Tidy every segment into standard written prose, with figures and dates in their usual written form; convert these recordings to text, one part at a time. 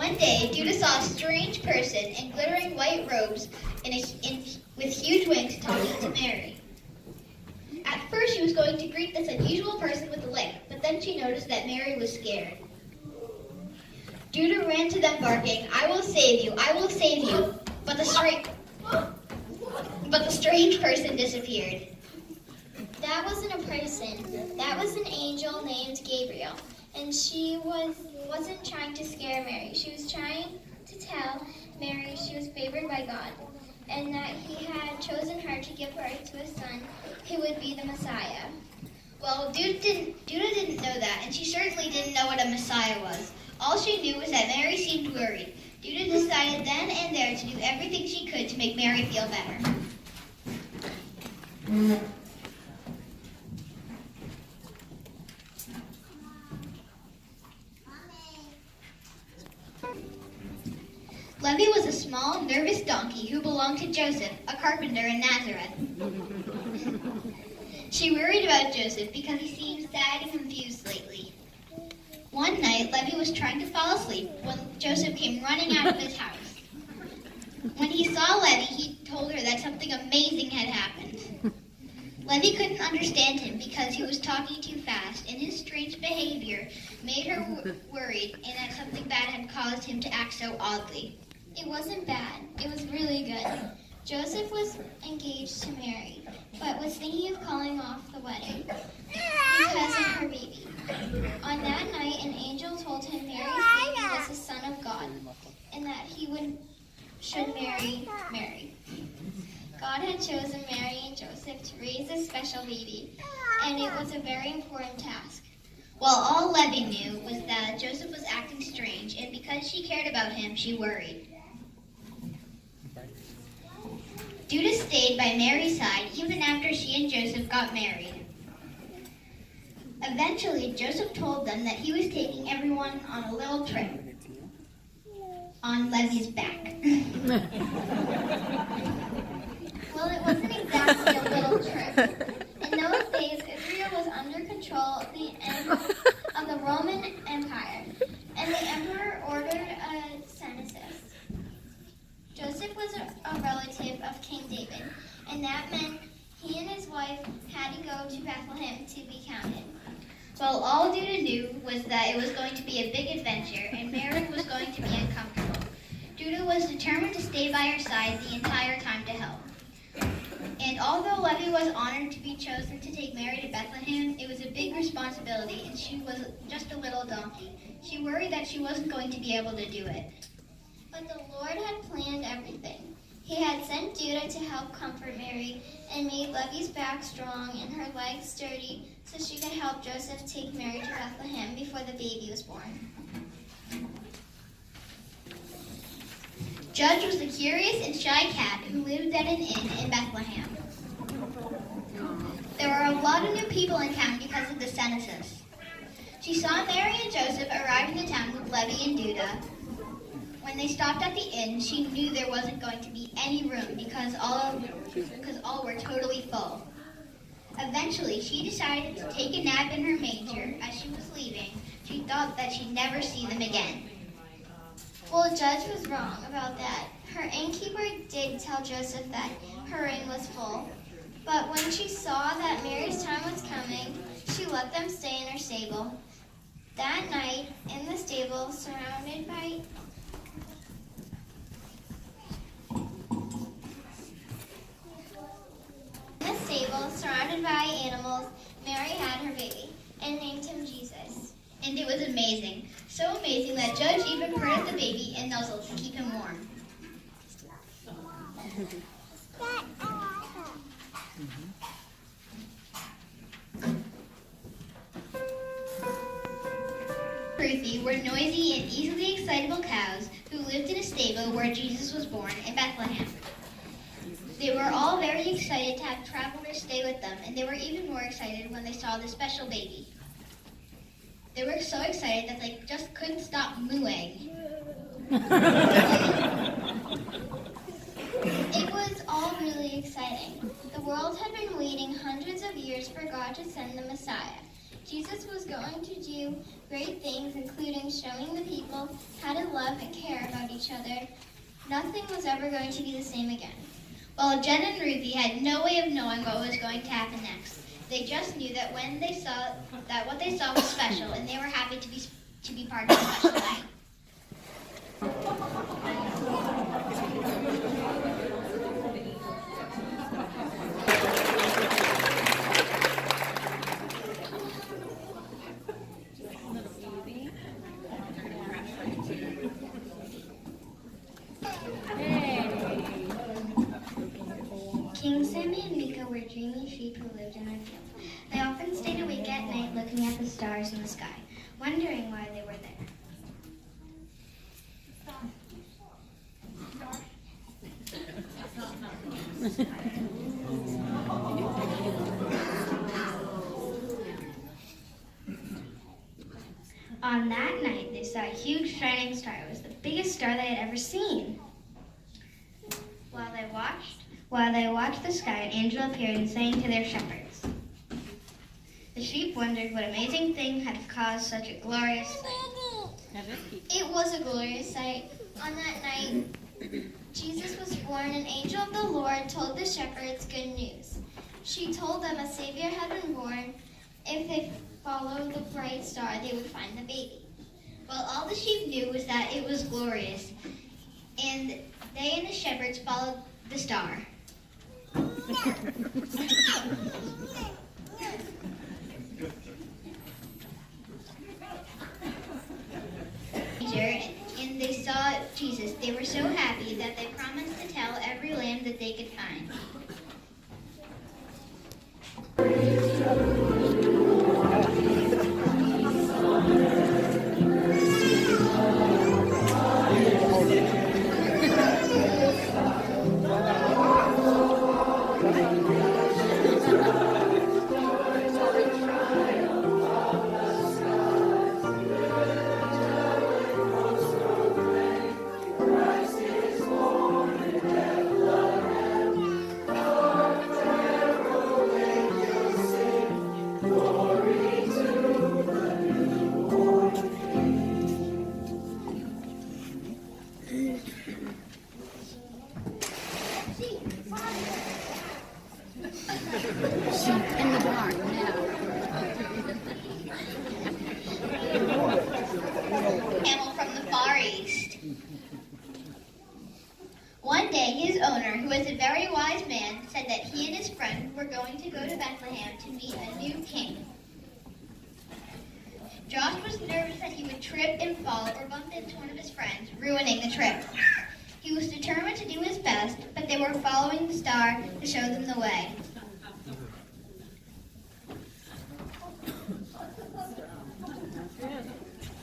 One day, Judah saw a strange person in glittering white robes with huge wings talking to Mary. At first, she was going to greet this unusual person with a lick, but then she noticed that Mary was scared. Judah ran to them barking, "I will save you, I will save you," but the strange person disappeared. That wasn't a person. That was an angel named Gabriel. And she wasn't trying to scare Mary. She was trying to tell Mary she was favored by God and that he had chosen her to give birth to a son who would be the Messiah. Well, Judah didn't know that, and she certainly didn't know what a Messiah was. All she knew was that Mary seemed worried. Judah decided then and there to do everything she could to make Mary feel better. Levi was a small, nervous donkey who belonged to Joseph, a carpenter in Nazareth. She worried about Joseph because he seemed sad and confused lately. One night, Levi was trying to fall asleep when Joseph came running out of his house. When he saw Levi, he told her that something amazing had happened. Levi couldn't understand him because he was talking too fast, and his strange behavior made her worried and that something bad had caused him to act so oddly. It wasn't bad. It was really good. Joseph was engaged to Mary, but was thinking of calling off the wedding because of her baby. On that night, an angel told him Mary's baby was the Son of God, and that he should marry Mary. God had chosen Mary and Joseph to raise this special baby, and it was a very important task. Well, all Levi knew was that Joseph was acting strange, and because she cared about him, she worried. Judah stayed by Mary's side even after she and Joseph got married. Eventually, Joseph told them that he was taking everyone on a little trip on Levi's back. Well, it wasn't exactly a little trip. In those days, Israel was under control of the Roman Empire, and the emperor ordered a census. Joseph was a relative of King David, and that meant he and his wife had to go to Bethlehem to be counted. Well, all Judah knew was that it was going to be a big adventure, and Mary was going to be uncomfortable. Judah was determined to stay by her side the entire time to help. And although Levi was honored to be chosen to take Mary to Bethlehem, it was a big responsibility, and she was just a little donkey. She worried that she wasn't going to be able to do it. But the Lord had planned everything. He had sent Judah to help comfort Mary and made Levi's back strong and her legs sturdy so she could help Joseph take Mary to Bethlehem before the baby was born. Judge was a curious and shy cat who lived at an inn in Bethlehem. There were a lot of new people in town because of the census. She saw Mary and Joseph arrive in the town with Levi and Judah. When they stopped at the inn, she knew there wasn't going to be any room because all were totally full. Eventually, she decided to take a nap in her manger. As she was leaving, she thought that she'd never see them again. Well, Judge was wrong about that. Her innkeeper did tell Joseph that her inn was full. But when she saw that Mary's time was coming, she let them stay in her stable. That night, in the stable, surrounded by animals, Mary had her baby and named him Jesus. And it was amazing. So amazing that Judge even purred the baby and nuzzled to keep him warm. Ruthie were noisy and easily excitable cows who lived in a stable where Jesus was born in Bethlehem. They were all very excited to have travelers stay with them, and they were even more excited when they saw the special baby. They were so excited that they just couldn't stop mooing. It was all really exciting. The world had been waiting hundreds of years for God to send the Messiah. Jesus was going to do great things, including showing the people how to love and care about each other. Nothing was ever going to be the same again. Well, Jen and Ruthie had no way of knowing what was going to happen next. They just knew that what they saw was special, and they were happy to be part of the special night. King Sammy and Mika were dreamy sheep who lived in a field. They often stayed awake at night looking at the stars in the sky, wondering why they were there. On that night, they saw a huge shining star. It was the biggest star they had ever seen. While they watched the sky, an angel appeared and sang to their shepherds. The sheep wondered what amazing thing had caused such a glorious sight. It was a glorious sight. On that night, Jesus was born. An angel of the Lord told the shepherds good news. She told them a Savior had been born. If they followed the bright star, they would find the baby. Well, all the sheep knew was that it was glorious, and they and the shepherds followed the star. And they saw Jesus. They were so happy that they promised to tell every lamb that they could find. In the barn now. Camel from the Far East. One day, his owner, who was a very wise man, said that he and his friend were going to go to Bethlehem to meet a new king. Josh was nervous that he would trip and fall or bump into one of his friends, ruining the trip. He was determined to do his best, but they were following the star to show them the way.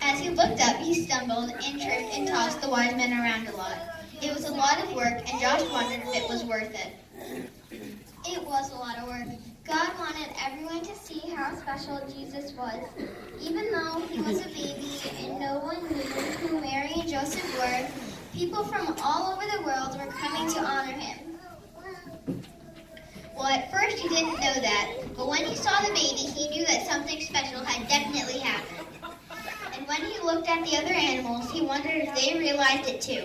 As he looked up, he stumbled and tripped and tossed the wise men around a lot. It was a lot of work, and Josh wondered if it was worth it. It was a lot of work. God wanted everyone to see how special Jesus was. Even though he was a baby and no one knew who Mary and Joseph were, people from all over the world were coming to honor him. Well, at first he didn't know that, but when he saw the baby, he knew that something special had definitely happened. And when he looked at the other animals, he wondered if they realized it too.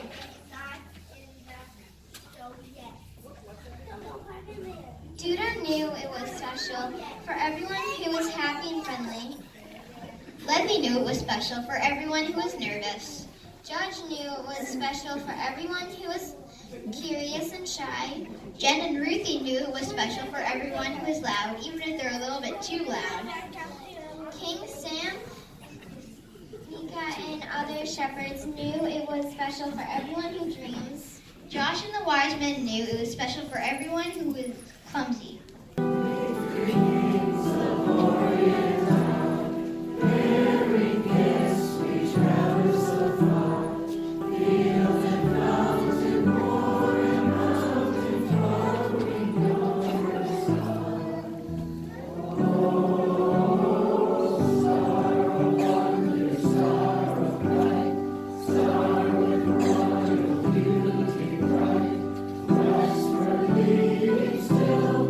Judah knew it was special for everyone who was happy and friendly. Levy knew it was special for everyone who was nervous. Judge knew it was special for everyone who was curious and shy. Jen and Ruthie knew it was special for everyone who was loud, even if they're a little bit too loud. King Sam, Mika, and other shepherds knew it was special for everyone who dreams. Josh and the wise men knew it was special for everyone who was clumsy. Still